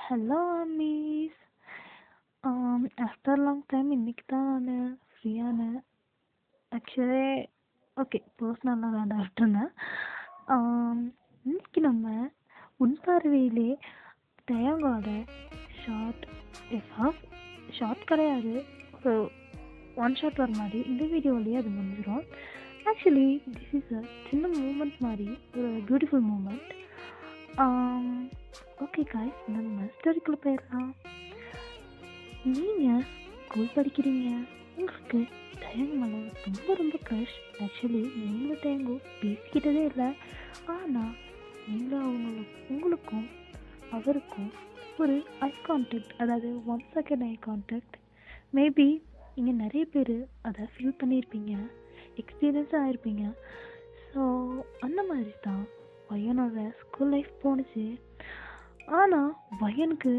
Hello அம்மீஸ். After long time இன்னைக்கு தான் நான் ஃப்ரீயானேன். ஆக்சுவலி ஓகே, பர்சனலாக வேண்டாம் விட்டுருங்க. இன்னைக்கு நம்ம உன் பார்வையிலே தயங்கோட ஷார்ட் ஹாஃப் ஷார்ட் கிடையாது, ஒரு ஒன் ஷாட் வர மாதிரி இந்த வீடியோலேயே அது முடிஞ்சிடும். ஆக்சுவலி திஸ் இஸ் அ சின்ன மூமெண்ட் மாதிரி, ஒரு பியூட்டிஃபுல் மூமெண்ட். ஓகே காய்ஸ், நம்ம ஸ்டோரிக்குள்ளே போயிடலாம். நீங்கள் ஸ்கூல் படிக்கிறீங்க, உங்களுக்கு தயங்கு மேலே ரொம்ப ரொம்ப க்ரஷ். ஆக்சுவலி நீங்களும் தயங்கும் பேசிக்கிட்டதே இல்லை, ஆனால் நீங்களும் உங்களுக்கும் அவருக்கும் ஒரு ஐ கான்டாக்ட், அதாவது 1 செகண்ட் ஐ கான்டாக்ட். மேபி நீங்கள் நிறைய பேர் அதை ஃபீல் பண்ணியிருப்பீங்க, எக்ஸ்பீரியன்ஸாக ஆகிருப்பீங்க. ஸோ அந்த மாதிரி தான் பையனோட ஸ்கூல் லைஃப் போணுச்சு. ஆனால் பையனுக்கு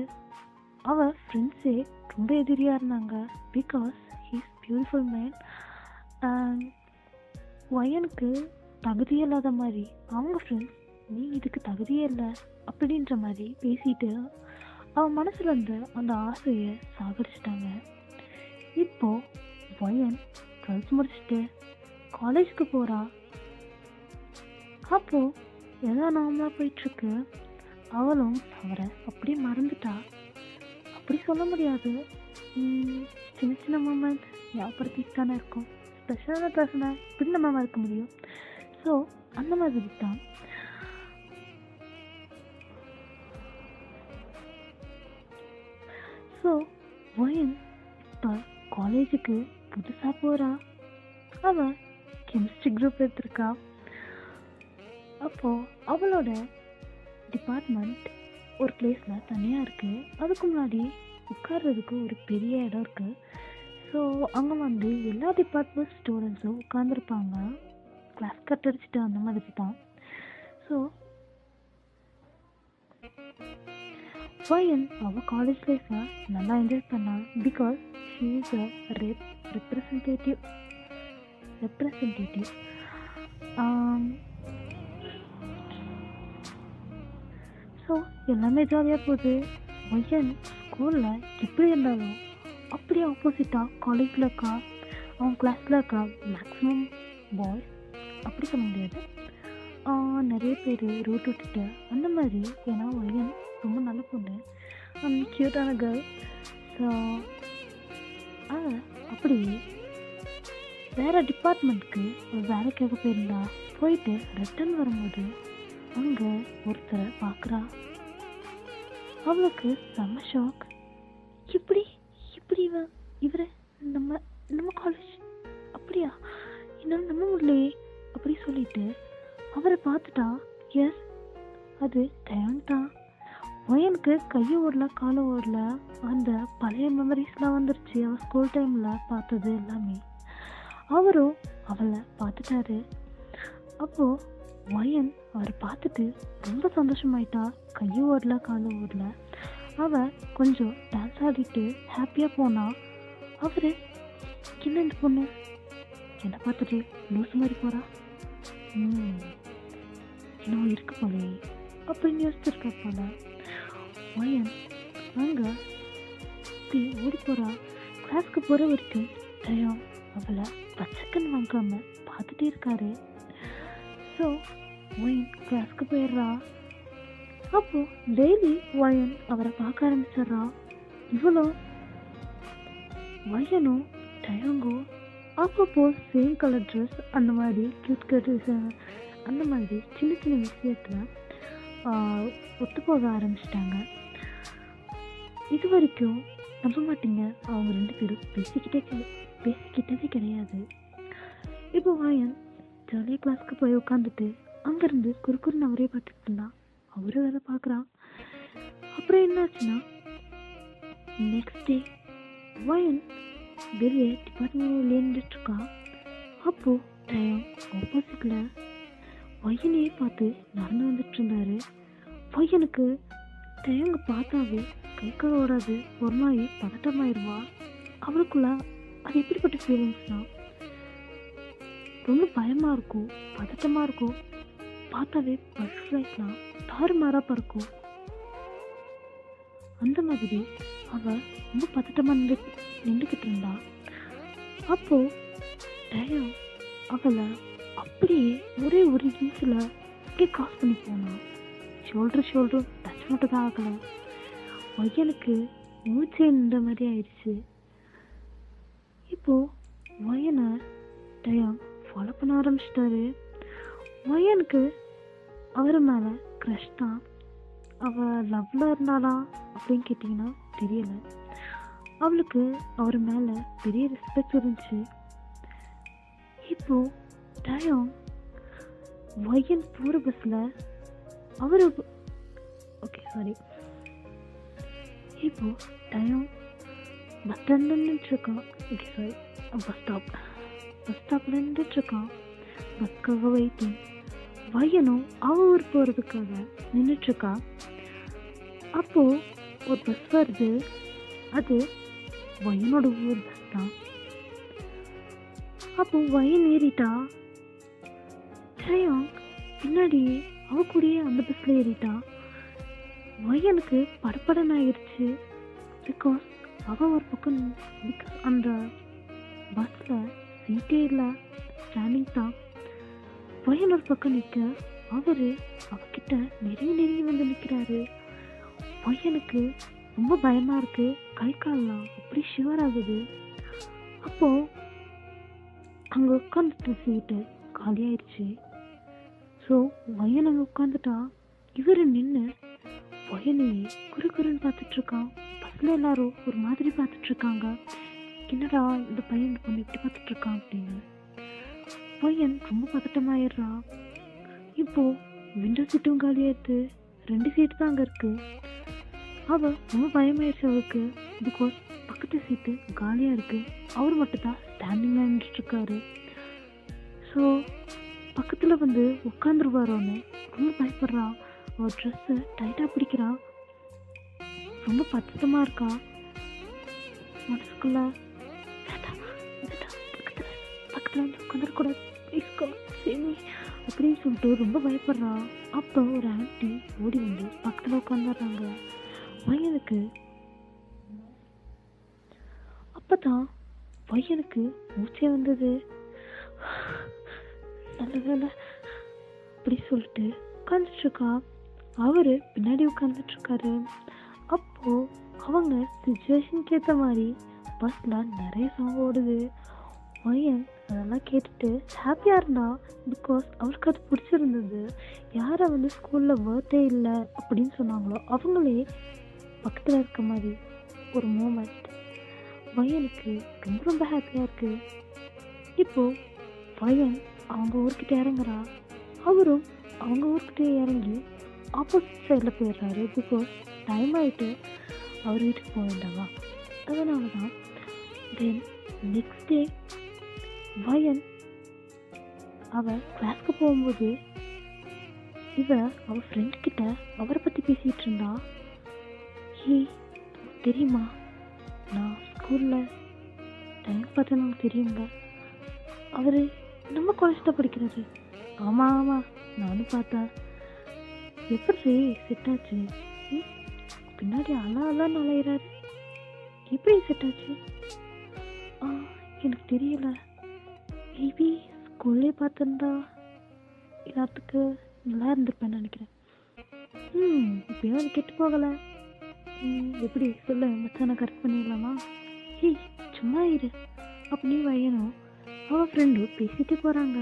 அவள் ஃப்ரெண்ட்ஸே ரொம்ப எதிரியாக இருந்தாங்க, because he's beautiful man. And பையனுக்கு தகுதியே இல்லாத மாதிரி அவங்க ஃப்ரெண்ட்ஸ், நீ இதுக்கு தகுதியே இல்லை அப்படின்ற மாதிரி பேசிட்டு அவன் மனசில் இருந்த அந்த ஆசையை சாகடிச்சிட்டாங்க. இப்போது பையன் 12th முடிச்சுட்டு காலேஜுக்கு போகிறா. அப்போது எல்லாம் நார்மலாக போயிட்டுருக்கு. அவளும் அவரை அப்படியே மறந்துட்டா அப்படி சொல்ல முடியாது. சின்ன சின்ன மூமெண்ட் ஞாபகப்படுத்திட்டு தானே இருக்கும். ஸ்பெஷலான பர்சனை இப்படி நம்ம மறக்க முடியும். ஸோ அந்த மாதிரி தான் ஸோ வயன் இப்போ காலேஜுக்கு புதுசாக போகிறா. அவள் கெமிஸ்ட்ரி குரூப் எடுத்திருக்கா. அப்போது அவளோட டிபார்ட்மெண்ட் ஒரு பிளேஸில் தனியாக இருக்குது. அதுக்கு முன்னாடி உட்கார்றதுக்கு ஒரு பெரிய இடம் இருக்குது. ஸோ அங்கே வந்து எல்லா டிபார்ட்மெண்ட் ஸ்டூடெண்ட்ஸும் உட்காந்துருப்பாங்க, கிளாஸ் கட் அடிச்சுட்டு அந்த மாதிரி தான். ஸோ பையன் அவள் காலேஜ் லைஃப்பை நல்லா என்ஜாய் பண்ணான், because she is a representative. So எல்லாமே ஜாலியாக போகுது. பையன் ஸ்கூலில் எப்படி இருந்தாலும் அப்படியே ஆப்போசிட்டாக காலேஜில் இருக்கா. அவன் கிளாஸில் இருக்கா மேக்ஸிமம் பாய்ஸ், அப்படி சொல்ல முடியாது, நிறைய பேர் ரூட் விட்டுட்டு அந்த மாதிரி. ஏன்னா பையன் ரொம்ப நல்ல பொண்ணு, க்யூட்டான கேர்ள். ஸோ அப்படி வேறு டிபார்ட்மெண்ட்க்கு வேலைக்காக போயிருந்தா. போயிட்டு ரிட்டர்ன் வரும்போது அங்கே ஒருத்தரை பார்க்குறா. அவளுக்கு செம்ம ஷாக். இப்படி இவரை நம்ம நம்ம காலேஜ், அப்படியா, என்னால் நம்ப முடியலையே அப்படி சொல்லிட்டு அவரை பார்த்துட்டா. எஸ், அது தயன்தான். பையனுக்கு கையை ஓடல, காலை ஓடல, அந்த பழைய மெமரிஸ்லாம் வந்துருச்சு. அவன் ஸ்கூல் டைமில் பார்த்தது எல்லாமே. அவரும் அவளை பார்த்துட்டாரு. அப்போது வயன் அவரை பார்த்துட்டு ரொம்ப சந்தோஷமாயிட்டா. கையும் ஓடல, காலும் ஓடல. அவள் கொஞ்சம் டான்ஸ் ஆடிட்டு ஹாப்பியாக போனா. அவர் என்ன இந்த பொண்ணு என்னை பார்த்துட்டு லூஸ் மாதிரி போகிறா, இன்னும் இருக்கு போலே அப்படின்னு யோசிச்சிருக்கா போல. வயன் அங்கே ஓடி போகிறா. கிளாஸ்க்கு போகிற வரைக்கும் தயம் அவளை பச்சைக்கன் வாங்காம பார்த்துட்டே இருக்காரு. ஸோ வயன் கிளாஸ்க்கு போயிடுறா. அப்போது டெய்லி வயன் அவரை பார்க்க ஆரம்பிச்சிட்றா. இவ்வளோ வயனும் டயங்கோ அப்பப்போ சேம் கலர் ட்ரெஸ், அந்த மாதிரி கியூட் அந்த மாதிரி சின்ன சின்ன விஷயத்தில் ஒத்து போக ஆரம்பிச்சிட்டாங்க. இது வரைக்கும் நம்ப மாட்டீங்க, அவங்க 2 பேரும் பேசிக்கிட்டதே கிடையாது. இப்போ வயன் ஜாலியாக கிளாஸ்க்கு போய் உட்காந்துட்டு அங்கேருந்து குறுக்குறுன்னு அவரே பார்த்துட்டு இருந்தான். அவரும் வேலை பார்க்குறான். அப்புறம் என்னாச்சுன்னா, நெக்ஸ்ட் டே வயன் வெளியே டிபார்ட்மெண்ட் நின்றுட்டுருக்கா. அப்போது டயம் ஆப்போசிட்டில் வயனையே பார்த்து நடந்து வந்துட்டு இருந்தாரு. பையனுக்கு டயங்க பார்த்தாவே கை கால் ஓடாது, ஒரு மாதிரி பதட்டமாயிருவா. அவளுக்குள்ள அது எப்படிப்பட்ட ஃபீலிங்ஸ்னா, ரொம்ப பயமாக இருக்கும், பதட்டமாக இருக்கும், பார்த்தாவே பட்டர்ஃப்ளைஸ்லாம் தாறுமாறாக பறக்கும். அந்த மாதிரி அவ ரொம்ப பதட்டமா நின்றுக்கிட்டு இருந்தா. அப்போ டயம் அவளை அப்படியே ஒரே ஒரு இன்ச்சில் அப்படியே கிராஸ் பண்ணி போனான். ஷோல்டரும் டச் மட்டும் தான் ஆகல. வயனுக்கு மூச்சே நின்ற மாதிரி ஆயிடுச்சு. இப்போ வயனை டயம் ஃபாலோ பண்ண ஆரம்பிச்சிட்டாரு. வயனுக்கு அவர் மேலே க்ரஷ் தான். அவள் லவ்ல இருந்தாளா அப்படின்னு கேட்டிங்கன்னா தெரியல. அவளுக்கு அவர் மேலே பெரிய ரெஸ்பெக்ட் இருந்துச்சு. இப்போ டயம் வயன் போகிற பஸ்ஸில் அவர் இப்போ டயம் பஸ் ஸ்டாண்டில் நின்றுட்டுருக்கான். பஸ் ஸ்டாப்பில் நின்றுட்டுருக்கான். பஸ்க்காக வெயிட்டிங். வயனும் அவ ஊர் போகிறதுக்காக நின்றுட்டுருக்கா. அப்போது ஒரு பஸ் வருது. அது வயனோட ஊர் பஸ் தான். அப்போ வயன் ஏறிட்டா. டயம் பின்னாடி அவ கூடயே அந்த பஸ்ஸில் ஏறிட்டா. வயனுக்கு படப்படன் ஆயிடுச்சு. பிகாஸ் அவ ஒரு பக்கம் அந்த பஸ்ஸில் சீட்டே இல்லை, ஸ்டாண்டிங் தான். வயன் ஒரு பக்கம் நிற்க அவரு அவகிட்ட நெருங்கி வந்து நிற்கிறாரு. வயனுக்கு ரொம்ப பயமாக இருக்கு. கை கால்லாம் அப்படி ஷிவர் ஆகுது. அப்போது அங்கே உட்காந்துட்டு சீட்டு காலியாயிடுச்சு. ஸோ வயன் அங்கே உட்காந்துட்டா. இவர் நின்று வயனையே குறுன்னு பார்த்துட்ருக்கான். பஸ்ஸில் எல்லாரும் ஒரு மாதிரி பார்த்துட்ருக்காங்க. என்னடா இந்த பையன் இந்த பொண்ணு எப்படி பார்த்துட்ருக்கான் அப்படின்னு. வயன் ரொம்ப பதட்டமாயிடுறான். இப்போது விண்டோ சீட்டும் காலியாயிடுது. 2 சீட்டு தான் அங்கே இருக்குது. அவள் ரொம்ப பயமாயிடுச்சு அவளுக்கு. பிகாஸ் பக்கத்து சீட்டு காலியாக இருக்குது. அவர் மட்டும் தான் ஸ்டாண்டிங்கில் நின்றுட்டுருக்காரு. ஸோ பக்கத்தில் வந்து உட்காந்துருவாரோன்னு ரொம்ப பயப்படுறான். அவள் ட்ரெஸ்ஸை டைட்டாக பிடிக்கிறான். ரொம்ப பதட்டமாக இருக்கா. மனசுக்குள்ள பக்கத்தில் வந்து உட்காந்துடக்கூடாது சரி அப்படின்னு சொல்லிட்டு ரொம்ப பயப்படுறான். அப்போ ஒரு ஆன்ட்டி ஓடி வந்து பக்கத்தில் உட்காந்துடுறாங்க. வயனுக்கு அப்பதான் வயனுக்கு மூச்சே வந்தது. நல்ல வேலை அப்படி சொல்லிட்டு உட்காந்துட்டு இருக்கா. அவரு பின்னாடி உட்காந்துட்டு இருக்காரு. அப்போ அவங்க சிச்சுவேஷனுக்கு ஏற்ற மாதிரி பஸ்ல நிறைய சாங் ஓடுது. வயன் அதெல்லாம் கேட்டுட்டு ஹாப்பியாக இருந்தா. பிகாஸ் அவருக்கு அது பிடிச்சிருந்தது. யாரை வந்து ஸ்கூலில் பர்த்டே இல்லை அப்படின்னு சொன்னாங்களோ அவங்களே பக்கத்தில் இருக்க மாதிரி ஒரு மூமெண்ட் வயனுக்கு ரொம்ப ஹாப்பியாக இருக்குது. இப்போது வயன் அவங்க ஊர்கிட்ட இறங்குறா. அவரும் அவங்க ஊர்கிட்ட இறங்கி ஆப்போசிட் சைடில் போயிடுறாரு. பிகாஸ் டைம் ஆகிட்டு அவர் வீட்டுக்கு போக வேண்டாமா, அதனால தான். தென் நெக்ஸ்ட் டே வயன் அவள் கிளாஸ்க்கு போகும்போது அவள் ஃப்ரெண்ட் கிட்ட அவரை பற்றி பேசிகிட்டு இருந்தா. தெரியுமா, நான் ஸ்கூலில் டைம் பார்த்தா நமக்கு தெரியுங்க, அவர் நம்ம காலேஜ் தான் படிக்கிறாரு. ஆமாம் நானும் பார்த்தேன். எப்படி செட் ஆச்சு? பின்னாடி அலாம் நுழையிறாரு. எப்படி செட் ஆச்சு? எனக்கு தெரியல. மேபி ஸ்கூல்லே பார்த்துருந்தா எல்லாத்துக்கு நல்லா இருந்திருப்பேன்னு நினைக்கிறேன். இப்போயும் அது கெட்டு போகலை. எப்படி சொல்ல மச்சான கரெக்ட் பண்ணிடலாமா? சும்மா இரு அப்படின்னு வயனும் அவள் ஃப்ரெண்டும் பேசிகிட்டே போகிறாங்க.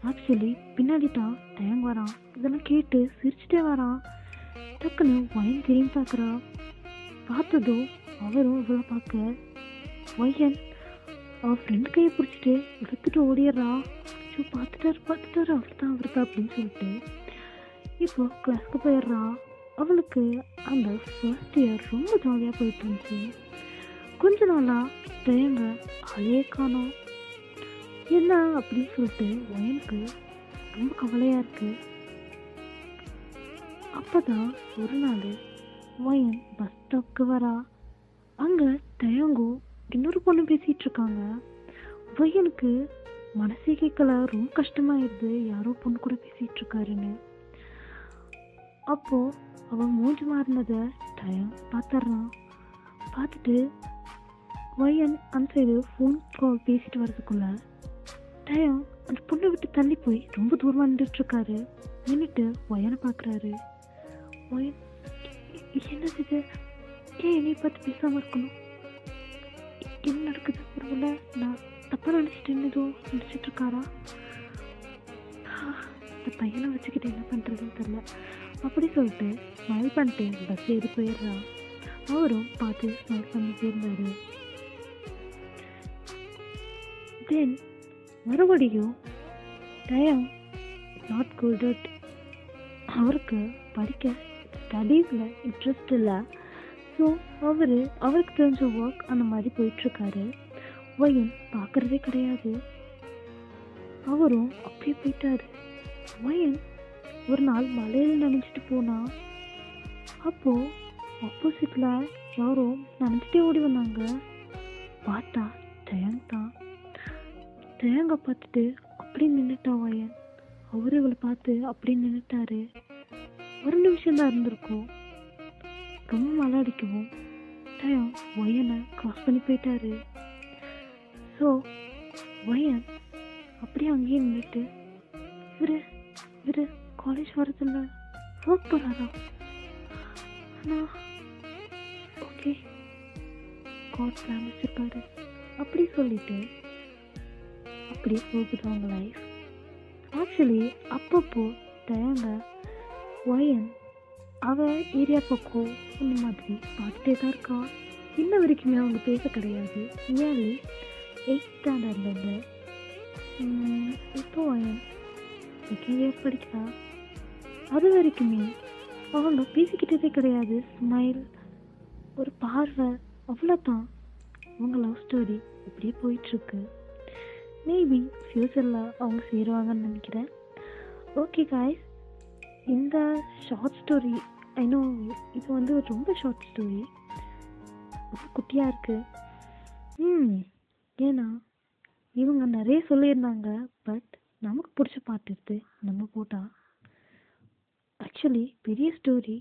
ஆக்சுவலி பின்னாடி தான் டயம் வரான். இதெல்லாம் கேட்டு சிரிச்சுட்டே வரான். டக்குன்னு வயன் திரும்பி பார்க்குறா. பார்த்ததும் அவரும் இவ்வளோ பார்க்க வயன் அவள் ஃப்ரெண்ட் கையை பிடிச்சிட்டு இழுத்துட்டு ஓடிடுறா. பார்த்துட்டாரு அவர் தான் அப்படின்னு சொல்லிட்டு இப்போ கிளாஸ்க்கு போயிடுறா. அவளுக்கு அந்த ஃபர்ஸ்ட் இயர் ரொம்ப ஜாலியாக போயிட்டு இருந்துச்சு. கொஞ்ச நாளாக டயங்க ஆளையே காணோம். என்ன அப்படின்னு சொல்லிட்டு வயனுக்கு ரொம்ப கவலையாக இருக்கு. அப்போதான் ஒரு நாள் வயன் பஸ் ஸ்டாப்க்கு வரா. அங்கே டயங்கும் இன்னொரு பொண்ணு பேசிகிட்டு இருக்காங்க. வயனுக்கு மனசே கேட்கல. ரொம்ப கஷ்டமாயிடுது யாரோ பொண்ணு கூட பேசிகிட்டு இருக்காருன்னு. அப்போது அவன் மூஞ்சி மாறினதை டயம் பார்த்துட்றான். பார்த்துட்டு ஒயன் அந்த சைடு ஃபோன் கால் பேசிட்டு வர்றதுக்குள்ள டயம் அந்த பொண்ணை விட்டு தள்ளி போய் ரொம்ப தூரமாக நின்றுட்டுருக்காரு. நின்றுட்டு ஒயனை பார்க்குறாரு. ஒயன் என்னது இது? ஏன் என்னை பார்த்து பேசாமல் இருக்கணும்? என்ன நடக்குது? ஒருவேளை நான் தப்பாக நினச்சிட்டு ஏதோ நினச்சிட்ருக்காரா? இந்த பையனை வச்சுக்கிட்டு என்ன பண்ணுறதுன்னு தெரில. அப்படி சொல்லிட்டு ஸ்மைல் பண்ணிட்டு பஸ் ஏறி போயிடுறான். அவரும் பார்த்து ஸ்மைல் பண்ணிட்டே இருந்தார். தென் மறுபடியும் டயம் நாட் குட். அவருக்கு படிக்க ஸ்டடீஸில் இன்ட்ரெஸ்ட் இல்லை. ஸோ அவருக்கு தெரிஞ்ச ஒர்க் அந்த மாதிரி போயிட்டுருக்காரு. ஒயன் பார்க்குறதே கிடையாது. அவரும் அப்படியே போயிட்டாரு. ஒயன் ஒரு நாள் மலையில் நினைச்சிட்டு போனா. அப்போது ஆப்போசிட்டில் யாரோ நினச்சிட்டே ஓடி வந்தாங்க. பார்த்தா டயங் தான். டயங்கை பார்த்துட்டு அப்படி நின்றுட்டா ஒயன். அவரு இவளை பார்த்து அப்படி நின்றுட்டாரு. ஒரு நிமிஷம் தான் இருந்திருக்கும். ரொம்ப மழை அடிக்கவும் டயம் ஒயனை கிராஸ் பண்ணி போயிட்டாரு. ஸோ ஒயன் அப்படியே அங்கேயே நின்றுட்டு இவரு காலேஜ் வரதில்ல, ஒர்க் போகிறாரா? ஆனால் ஓகே, காட் பிளான் வச்சுருக்காரு அப்படி சொல்லிட்டு அப்படியே போகுது அவங்க லைஃப். ஆக்சுவலி அப்பப்போ டயங்க ஒயன் அவன் ஏரியா பக்கம் இந்த மாதிரி பார்த்துட்டே தான் இருக்கா. இன்ன வரைக்குமே அவங்க பேச கிடையாது. நியர்லி 8th ஸ்டாண்டர்ட்லேருந்து இப்போ ஒயன் 2nd இயர் படிக்கிறா. அது வரைக்குமே அவங்க பேசிக்கிட்டதே கிடையாது. ஸ்மைல், ஒரு பார்வை, அவ்வளோதான். அவங்க லவ் ஸ்டோரி இப்படியே போயிட்டுருக்கு. மேபி ஃப்யூச்சரில் அவங்க சேருவாங்கன்னு நினைக்கிறேன். ஓகே காய்ஸ், இந்த ஷார்ட் ஸ்டோரி ஐ நோ இது வந்து ரொம்ப ஷார்ட் ஸ்டோரி, ரொம்ப குட்டியாக இருக்குது. ஏன்னா இவங்க நிறைய சொல்லியிருந்தாங்க. பட் நமக்கு பிடிச்ச பாட்டு எடுத்து நம்ம போட்டால் ஆக்சுவலி பெரிய ஸ்டோரி.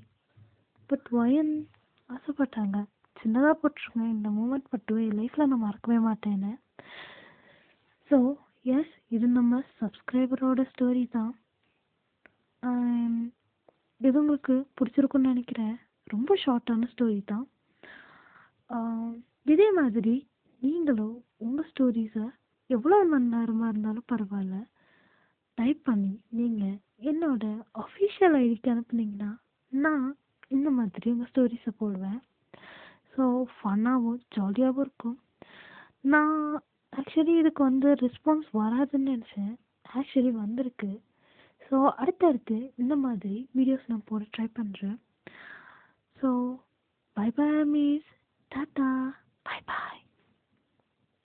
பட் ஒயன் ஆசைப்பட்டாங்க சின்னதாக போட்டிருங்க, இந்த மூமெண்ட் மட்டும் என் லைஃப்பில் நான் மறக்கவே மாட்டேன்னு. ஸோ எஸ், இது நம்ம சப்ஸ்கிரைபரோட ஸ்டோரி தான். இது உங்களுக்கு பிடிச்சிருக்குன்னு நினைக்கிறேன். ரொம்ப ஷார்ட்டான ஸ்டோரி தான். இதே மாதிரி நீங்களும் உங்கள் ஸ்டோரிஸை எவ்வளோ மணி நேரமாக இருந்தாலும் பரவாயில்ல டைப் பண்ணி நீங்கள் என்னோட அஃபிஷியல் ஐடிக்கு அனுப்புனீங்கன்னா நான் இந்த மாதிரி உங்கள் ஸ்டோரிஸை போடுவேன். ஸோ ஃபன்னாகவும் ஜாலியாகவும் இருக்கும். நான் ஆக்சுவலி இதுக்கு வந்து ரெஸ்பான்ஸ் வராதுன்னு நினச்சேன். ஆக்சுவலி வந்திருக்கு. ஸோ அடுத்தடுத்து இந்த மாதிரி வீடியோஸ் நான் போட ட்ரை பண்ணுறேன். So bye bye miss, tata.